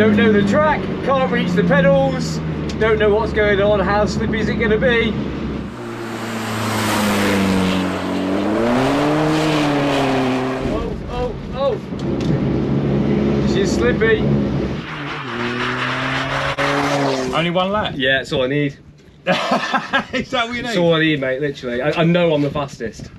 Don't know the track, can't reach the pedals, don't know what's going on, how slippy is it going to be? Oh. She's slippy. Only one lap? Yeah, that's all I need. Is that what you need? That's all I need, mate, literally. I know I'm the fastest.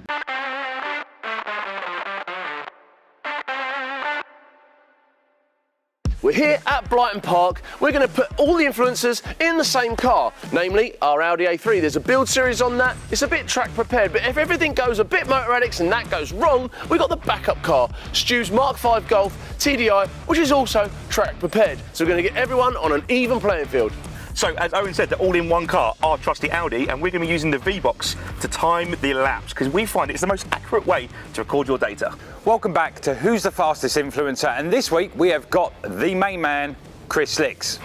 We're here at Brighton Park. We're going to put all the influencers in the same car, namely our Audi A3. There's a build series on that. It's a bit track prepared, but if everything goes a bit Motor Addicts and that goes wrong, we've got the backup car, Stu's Mark V Golf TDI, which is also track prepared. So we're going to get everyone on an even playing field. So, as Owen said, they're all in one car, our trusty Audi, and we're going to be using the VBOX to time the laps, because we find it's the most accurate way to record your data. Welcome back to Who's the Fastest Influencer, and this week we have got the main man, Chris Slix.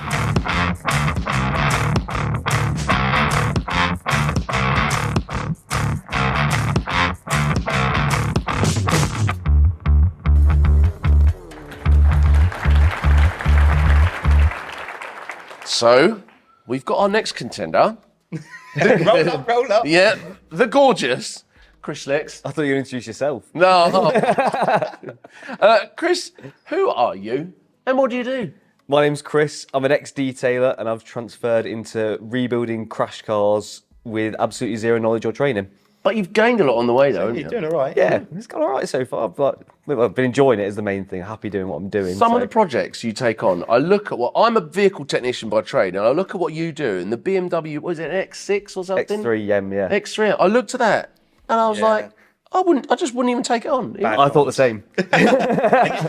So, we've got our next contender. roll up. Yeah, the gorgeous Chris Slix. I thought you were going to introduce yourself. No. Chris, who are you and what do you do? My name's Chris, I'm an ex-detailer and I've transferred into rebuilding crash cars with absolutely zero knowledge or training. But you've gained a lot on the way, though, haven't You're you? doing all right. Yeah, it's gone all right so far. But I've been enjoying it is the main thing. Happy doing what I'm doing. Some of the projects you take on, I look at what I'm a vehicle technician by trade, and I look at what you do, and the BMW, was it X6 or something? X3, yeah. X3. I looked at that, and I was like, I just wouldn't even take it on. I thought the same.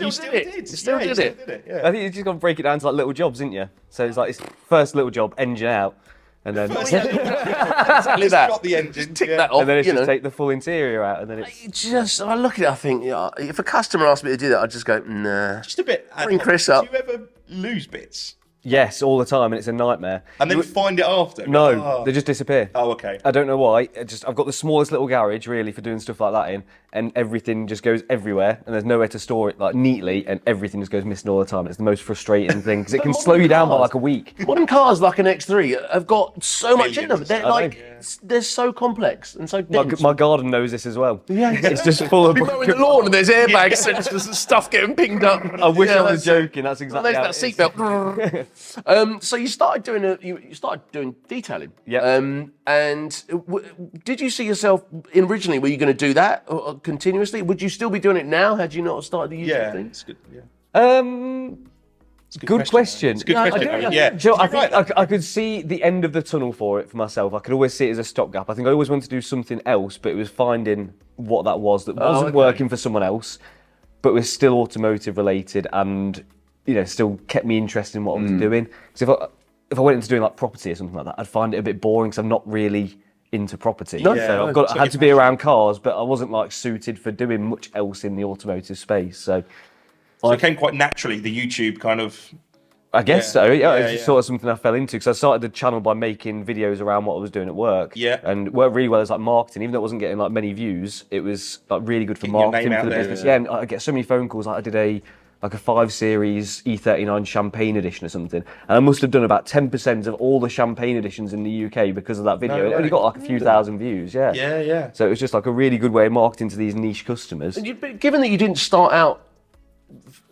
You still did it. You still did it. Yeah. I think you just got to break it down to like little jobs, didn't you? So it's like it's first little job, engine out, and then Exactly that. Got the engine. Tick that off. and then it's you just know. take the full interior out, and then it's I look at it, I think, yeah, if a customer asked me to do that, I'd just go, nah. Just a bit. Bring Chris up. Do you ever lose bits yes all the time, and it's a nightmare. and then find it after? No, Oh. they just disappear. Oh, okay. I don't know why. I've got the smallest little garage really for doing stuff like that in, and everything just goes everywhere, and there's nowhere to store it like neatly, and everything just goes missing all the time. It's the most frustrating thing because it can slow you down by like a week. Modern cars like an X3 have got so much in them. Millions. They're I like, they're so complex and so dense. My garden knows this as well. Yeah. It's just full of. You're mowing the lawn and there's airbag sensors and stuff getting pinged up. I wish I that's- was joking. That's exactly how There's it that is. seatbelt. So you started doing detailing. Yeah. And did you see yourself originally? Were you going to do that continuously? Would you still be doing it now had you not started the YouTube Yeah, thing? it's good. Yeah. Good question. It's a good No, I question. don't know. Yeah. Do you know, I You're think right. I could see the end of the tunnel for it for myself. I could always see it as a stopgap. I think I always wanted to do something else, but it was finding what that was that wasn't okay. working for someone else, but was still automotive related and still kept me interested in what I was doing. Because if I went into doing like property or something like that, I'd find it a bit boring because I'm not really into property. No, So yeah. I had to be around cars, but I wasn't like suited for doing much else in the automotive space. So So it came quite naturally, the YouTube kind of. I guess Yeah. so. Yeah, Yeah, it's just yeah. sort of something I fell into because I started the channel by making videos around what I was doing at work. Yeah. And it worked really well as like marketing, even though it wasn't getting like many views. It was like really good for Getting your marketing name for out the there, business. yeah. Yeah, and I get so many phone calls. Like I did a 5 Series E39 Champagne edition or something, and I must have done about 10% of all the Champagne editions in the UK because of that video. No It only way. got like a few thousand views. Yeah. Yeah. So it was just like a really good way of marketing to these niche customers. Given that you didn't start out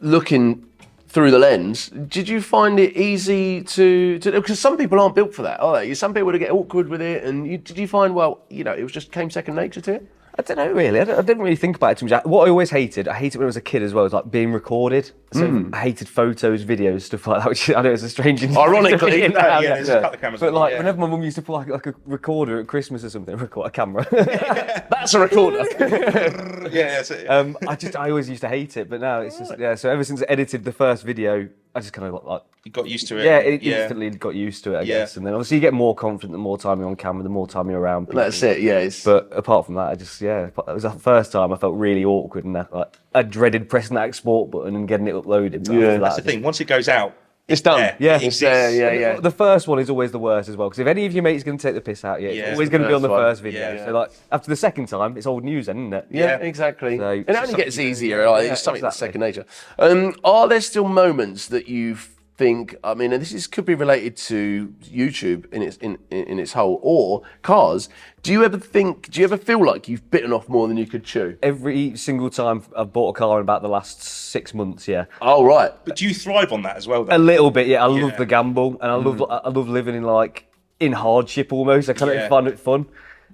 looking through the lens, did you find it easy to because some people aren't built for that, are they? Some people would get awkward with it, and did you find, it was just came second nature to it? I don't know really. I didn't really think about it too much. What I always hated, when I was a kid as well, was like being recorded. So I hated photos, videos, stuff like that, which I know is a strange thing. Ironically, to yeah, just cut the cameras But on, like yeah. whenever my mum used to put like a recorder at Christmas or something, record a camera. That's a recorder. Yeah, that's it. I always used to hate it, but now it's just So ever since I edited the first video, I just kind of like You got used to it. instantly got used to it, I Yeah. guess. And then obviously you get more confident the more time you're on camera, the more time you're around people. That's it. Yeah. But apart from that, it was the first time I felt really awkward and I dreaded pressing that export button and getting it uploaded. But Yeah. after That's that, the thing. Once it goes out, It's done. there. Yeah. It It's there. exists. Yeah. The first one is always the worst as well, because if any of your mates are going to take the piss out of you, Yeah, it's always it's going to be on the first one. first video. Yeah. So like after the second time, it's old news then, isn't it? Yeah, Yeah. exactly. So- it only gets easier. Like, Yeah, it's something that's exactly. second nature. Are there still moments that you've think, I mean, and could be related to YouTube in its whole, or cars. Do you ever feel like you've bitten off more than you could chew? Every single time I've bought a car in about the last 6 months, yeah. Oh, right. But do you thrive on that as well, A though? little bit, yeah. I love the gamble, and I love living in hardship almost. I kind of find it fun.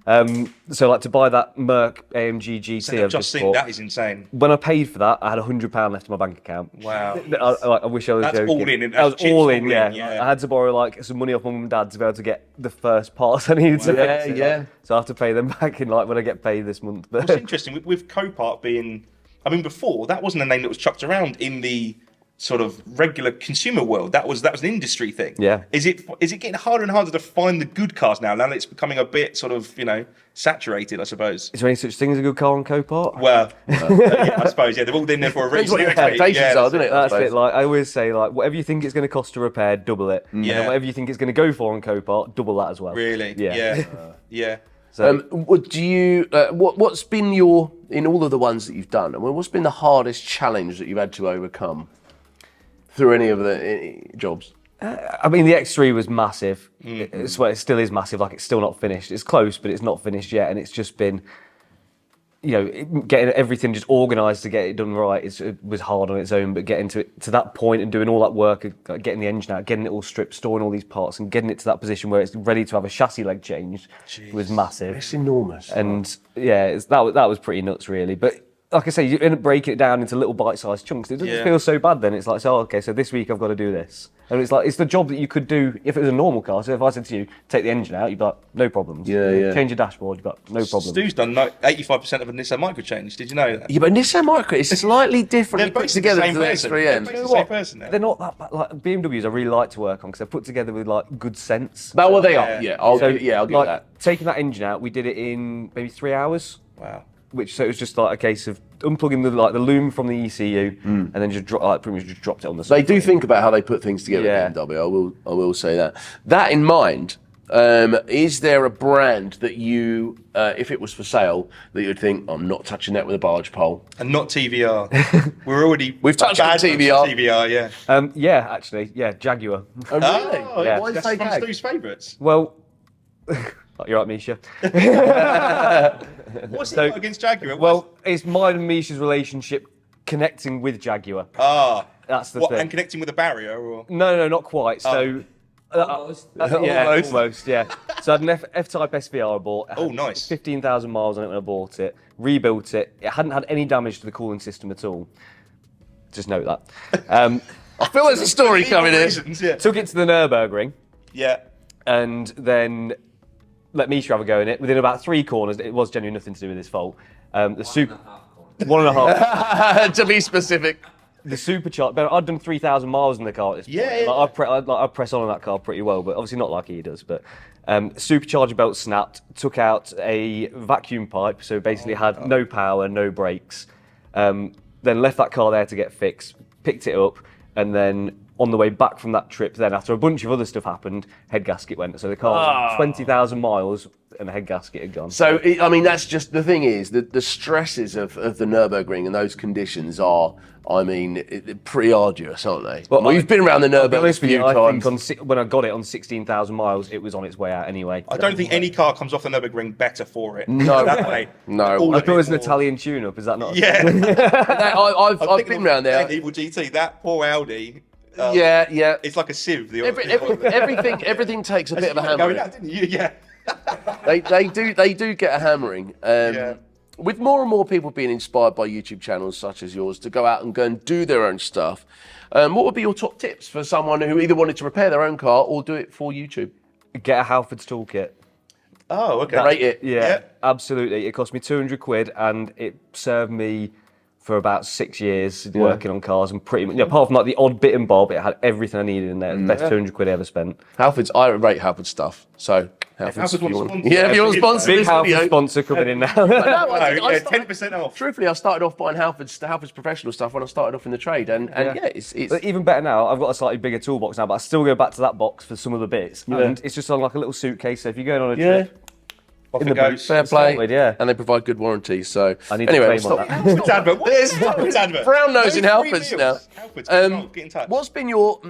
So like to buy that Merc AMG GT, I've just seen that is insane. When I paid for that, I had £100 left in my bank account. Wow. I wish I was That's joking. all in. I was all in, yeah. yeah. I had to borrow like some money off my mum and dad to be able to get the first parts I needed to fix it. Yeah. So I have to pay them back in like when I get paid this month. What's interesting with Copart being, I mean, before that wasn't a name that was chucked around in the sort of regular consumer world. That was an industry thing. Yeah. Is it getting harder and harder to find the good cars now? Now that it's becoming a bit sort of saturated, I suppose. Is there any such thing as a good car on Copart? Well, yeah, I suppose they're all in there for a reason. Depends what your expectations are, doesn't it? That's it. Like I always say, like whatever you think it's going to cost to repair, double it. And then whatever you think it's going to go for on Copart, double that as well. Really? Yeah. Yeah. So, What's been in all of the ones that you've done, what's been the hardest challenge that you've had to overcome through any of the jobs? I mean, the X3 was massive. It still is massive. Like it's still not finished. It's close, but it's not finished yet. And it's just been, getting everything just organised to get it done right. It was hard on its own, but getting to that point and doing all that work, like getting the engine out, getting it all stripped, storing all these parts, and getting it to that position where it's ready to have a chassis leg changed was massive. It's enormous. And that was pretty nuts, really. But like I say, you end up breaking it down into little bite-sized chunks. It doesn't feel so bad then. It's like, so this week I've got to do this. And it's like, it's the job that you could do if it was a normal car. So if I said to you, take the engine out, you'd be like, no problems. Yeah. Change your dashboard, you've got no problems. Stu's done 85% of a Nissan Micro change. Did you know that? Yeah, but Nissan Micro is slightly differently They're put both together the to same the person. X3M. They're both the same person now. They're not that bad. Like BMWs I really like to work on because they're put together with like good sense. Well, they are. Yeah, I'll give like, that. Taking that engine out, we did it in maybe 3 hours. Wow. So it was just like a case of unplugging the loom from the ECU and then just pretty much just dropped it on the side. They do think about how they put things together at BMW. I will say that. That in mind, is there a brand that you, if it was for sale, that you'd think, I'm not touching that with a barge pole? And not TVR. We've touched on TVR. TVR, yeah. Actually, Jaguar. Oh, really? Oh, Yeah. Why that's say one of Jag? Stu's favourites. Well, you're right, Misha. What's it got against Jaguar? Well, it's mine and Misha's relationship connecting with Jaguar. That's the thing. And connecting with a barrier, or? No, not quite. So, Almost. almost, yeah. So I had an F-Type SVR I bought. It had Oh, nice. 15,000 miles on it when I bought it. Rebuilt it. It hadn't had any damage to the cooling system at all. Just note that. I feel there's a story coming in. Reasons, yeah. Took it to the Nürburgring Yeah. and then let Misha have a go in it. Within about 3 corners, it was genuinely nothing to do with his fault. The super 1.5. To be specific. The supercharged. But I'd done 3,000 miles in the car at this point. Yeah. I press on that car pretty well, but obviously not like he does. But supercharger belt snapped. Took out a vacuum pipe, so basically had no power, no brakes. Then left that car there to get fixed. Picked it up, and then on the way back from that trip, then after a bunch of other stuff happened, head gasket went. So the car was 20,000 miles and the head gasket had gone. So, I mean, that's just, the thing is, the stresses of the Nürburgring and those conditions are, I mean, pretty arduous, aren't they? Well, you've been around the Nürburgring a few times. I think when I got it on 16,000 miles, it was on its way out anyway. I don't think any car comes off the Nürburgring better for it. No. That way. No. All I of thought it was an more- Italian tune-up, is that not? Yeah. I've been around there. Evil GT, that poor Audi. Yeah. It's like a sieve. Everything takes a bit of a Going hammering. out, didn't you? Yeah. They do get a hammering. With more and more people being inspired by YouTube channels such as yours to go out and do their own stuff, what would be your top tips for someone who either wanted to repair their own car or do it for YouTube? Get a Halfords toolkit. Oh, okay. Rate it. Yeah, absolutely. It cost me 200 quid and it served me for about 6 years working on cars, and pretty much, apart from like the odd bit and bob, it had everything I needed in there. The best 200 quid I ever spent. Halfords, I rate Halfords stuff. So Halfords if you want to want, sponsor, if you want to sponsor Big this Halfords video. sponsor coming in now. No, No, I yeah, started- 10% off. Truthfully, I started off buying Halfords professional stuff when I started off in the trade, and it's But even better now, I've got a slightly bigger toolbox now, but I still go back to that box for some of the bits. And it's just on like a little suitcase, so if you're going on a trip, Off In it the goes. boot. Fair play. Started, yeah. And they provide good warranties. So I need to anyway, claim on we'll that. Halfords advert. What is Halfords advert? Brown nosing No free Halfords meals. now. Halfords, get in touch. What's been your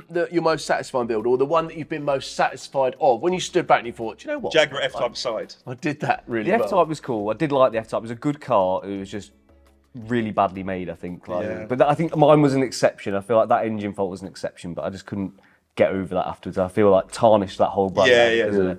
most satisfying build, or the one that you've been most satisfied of? When you stood back and you thought, do you know what? Jaguar F-Type side. I did that really The well. F-Type was cool. I did like the F-Type. It was a good car. It was just really badly made, I think. Like, Yeah. But I think mine was an exception. I feel like that engine fault was an exception, but I just couldn't get over that afterwards. I feel like tarnished that whole brand. Yeah, out, yeah. doesn't it?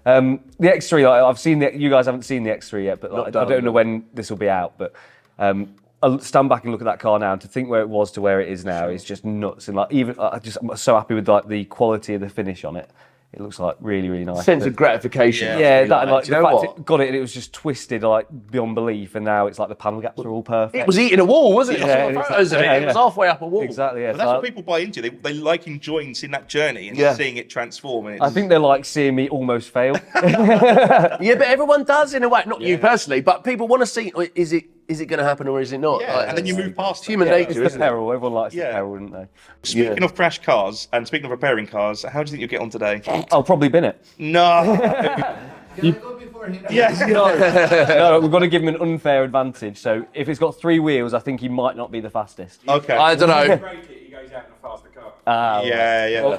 The X3, like, I've seen you guys haven't seen the X3 yet, but like, I don't know when this will be out. But I'll stand back and look at that car now, and to think where it was to where it is now is just nuts. And like, even I'm so happy with like the quality of the finish on it. It looks like really, really nice. Sense of gratification. Yeah, that and like Do the you know fact what? it got it and it was just twisted like beyond belief, and now it's like the panel gaps are all perfect. It was eating a wall, wasn't it? I saw Yeah, photos of it. yeah, It was yeah. halfway up a wall. Exactly. Yeah. But that's So what people buy into. They like enjoying seeing that journey and Yeah. seeing it transform. And it's, I think they like seeing me almost fail. Yeah, but everyone does in a way. Not you personally, but people want to see. Is it going to happen or is it not? yeah, and then you move past It's it. human It's nature, the isn't it? peril. Everyone likes Yeah. the peril, don't they? Speaking of crash cars and speaking of repairing cars, how do you think you'll get on today? I'll probably bin it. No. Yes. No, we've got to give him an unfair advantage. So if it's got 3 wheels, I think he might not be the fastest. Okay. I don't know. Break it, he goes out in a faster car. Yeah.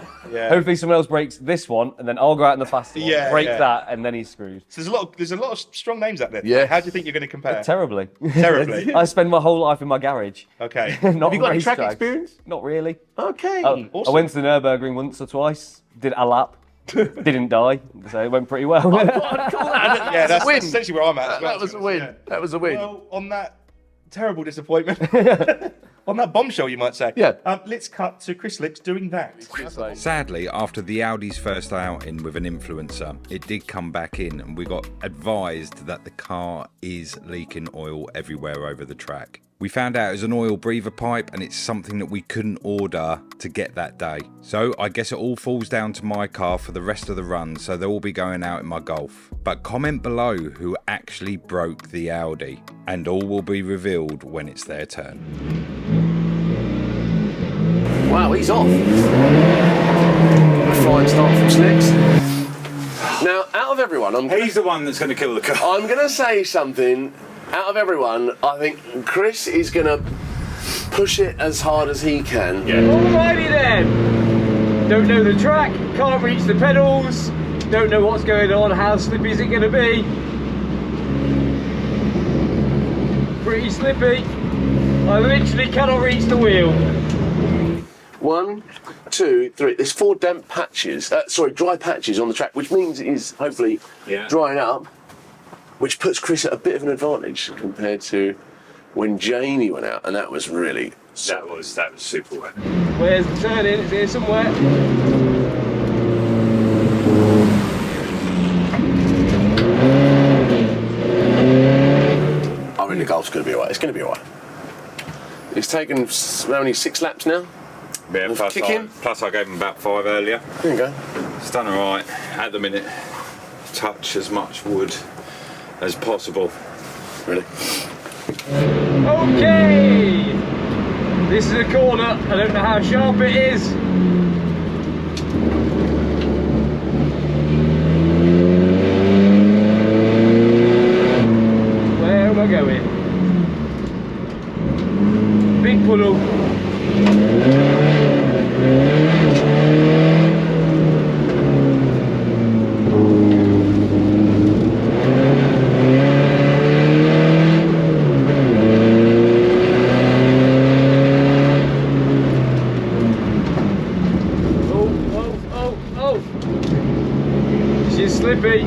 Hopefully someone else breaks this one, and then I'll go out in the faster one, Yeah, break yeah. that, and then he's screwed. So there's a lot of strong names out there. Yeah. How do you think you're going to compare? Terribly. Terribly. I spend my whole life in my garage. Okay. Not Have you got any track racetracks. experience? Not really. Okay. I went to the Nürburgring once or twice, did a lap, didn't die, so it went pretty well. Yeah, that's win. essentially where I'm at. As well, That was to a be win. honest, yeah. That was a win. Well, on that terrible disappointment, on that bombshell, you might say. Yeah. Let's cut to Chris Slix doing that. Sadly, after the Audi's first outing with an influencer, it did come back in and we got advised that the car is leaking oil everywhere over the track. We found out it was an oil breather pipe and it's something that we couldn't order to get that day. So I guess it all falls down to my car for the rest of the run, so they'll all be going out in my Golf. But comment below who actually broke the Audi, and all will be revealed when it's their turn. Wow, he's off. A flying start from Slix. Now, out of everyone, He's the one that's going to kill the car. I'm going to say something. Out of everyone, I think Chris is going to push it as hard as he can. Alrighty then. Don't know the track, can't reach the pedals, don't know what's going on, how slippy is it going to be? Pretty slippy. I literally cannot reach the wheel. 1, 2, 3. There's 4 damp patches. Dry patches on the track, which means it is hopefully drying up, which puts Chris at a bit of an advantage compared to when Jamie went out, and that was really. That was super wet. Where's the turn in? It's here somewhere. I mean, the Golf's going to be alright. It's going to be alright. It's taken how many 6 laps now? Yeah, Kick in. plus I gave him about 5 earlier. There you go. It's done alright at the minute. Touch as much wood as possible. Really? Okay. This is a corner. I don't know how sharp it is. Where am I going? Big puddle. Oh. She's slippy.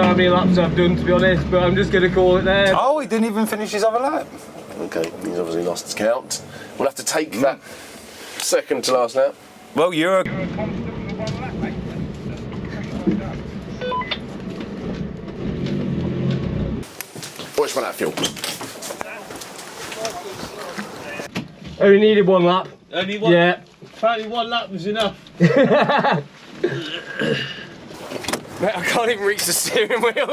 know how many laps I've done, to be honest, but I'm just going to call it there. Oh, he didn't even finish his other lap. Okay, he's obviously lost his count. We'll have to take that second to last lap. Well, you're a... Watch run out of fuel. Only needed one lap. Only one? Yeah. Apparently 1 lap was enough. Mate, I can't even reach the steering wheel.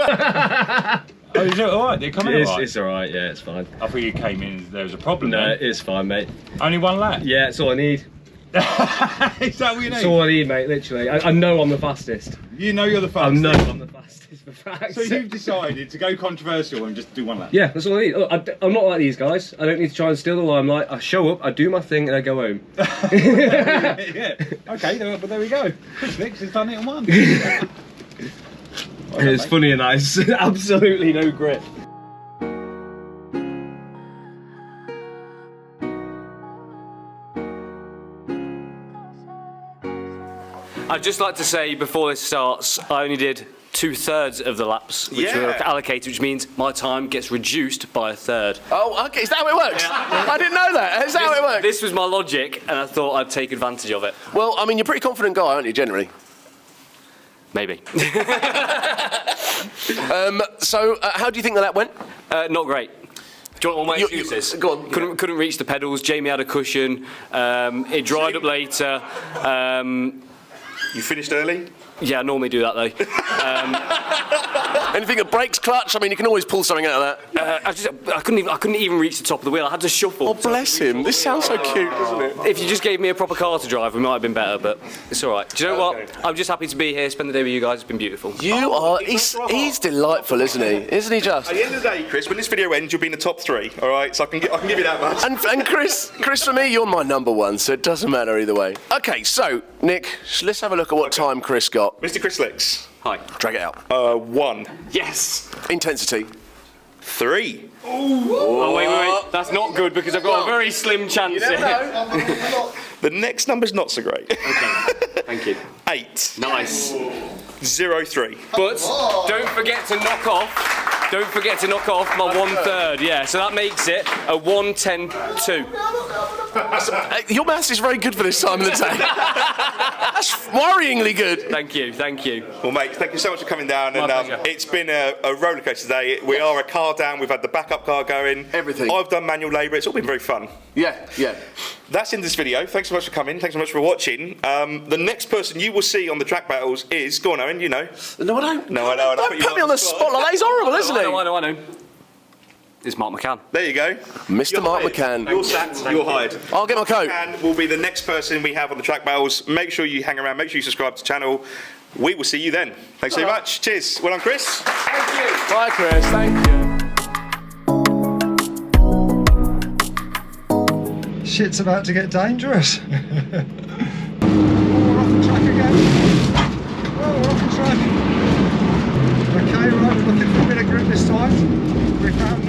Oh, is it alright? Did it come in alright? It's alright, yeah, it's fine. I thought you came in and there was a problem. No, then. it's fine, mate. Only 1 lap? Yeah, it's all I need. Is that what you need? It's all I need, mate, literally. I know I'm the fastest. You know you're the I fastest. know I'm the fastest, for facts. So you've decided to go controversial and just do 1 lap? Yeah, that's all I need. Look, I'm not like these guys. I don't need to try and steal the limelight. I show up, I do my thing, and I go home. Yeah. Okay, but there we go. Chris Slix has done it in 1. It's funny and nice. Absolutely no grip. I'd just like to say before this starts, I only did 2/3 of the laps which were allocated, which means my time gets reduced by 1/3. Oh, okay, is that how it works? I didn't know that. Is that how it works? This was my logic, and I thought I'd take advantage of it. Well, I mean, you're a pretty confident guy, aren't you, generally? Maybe. So, how do you think that went? Not great. Do you want all my excuses? Go on. Couldn't reach the pedals. Jamie had a cushion. It dried up later. You finished early? Yeah, I normally do that though. Anything that breaks clutch? I mean, you can always pull something out of that. I couldn't even reach the top of the wheel. I had to shuffle. Oh, bless him. This sounds so cute, doesn't it? If you just gave me a proper car to drive, we might have been better, but it's all right. Do you know what? I'm just happy to be here, spend the day with you guys. It's been beautiful. You are. He's delightful, isn't he? Isn't he just? At the end of the day, Chris, when this video ends, you'll be in the top 3. All right, so I can give you that much. And Chris, for me, you're my number 1, so it doesn't matter either way. Okay, so Nick, let's have a look at what time Chris got. Mr. Chris Slix. Hi. Drag it out. 1. Yes. Intensity. 3. Oh wait. That's not good because I've got a very slim chance here. The next number's not so great. Okay. Thank you. 8. Nice. 0.3. But don't forget to knock off my 1/3. Yeah, so that makes it a 1:10.2. Your maths is very good for this time of the day. That's worryingly good. Thank you. Well, mate, thank you so much for coming down. My pleasure. It's been a roller coaster today. We are a car down. We've had the backup car going. Everything. I've done manual labour. It's all been very fun. Yeah. That's in this video. Thanks so much for coming. Thanks so much for watching. The next person you will see on the track battles is, go on, Owen, you know. No, I don't. No, I know. Don't put me on the spot like that. He's horrible, isn't he? I know. It's Mark McCann. There you go. Mr. You're Mark hired. McCann. You're sacked. You're hired. I'll get my coat. And will be the next person we have on the track battles. Make sure you hang around. Make sure you subscribe to the channel. We will see you then. Thanks so much. Cheers. Well done, Chris. Thank you. Bye, Chris. Thank you. Shit's about to get dangerous. We're off the track again. Oh, we're off the track. Okay, right, we're looking for a bit of grip this time. We found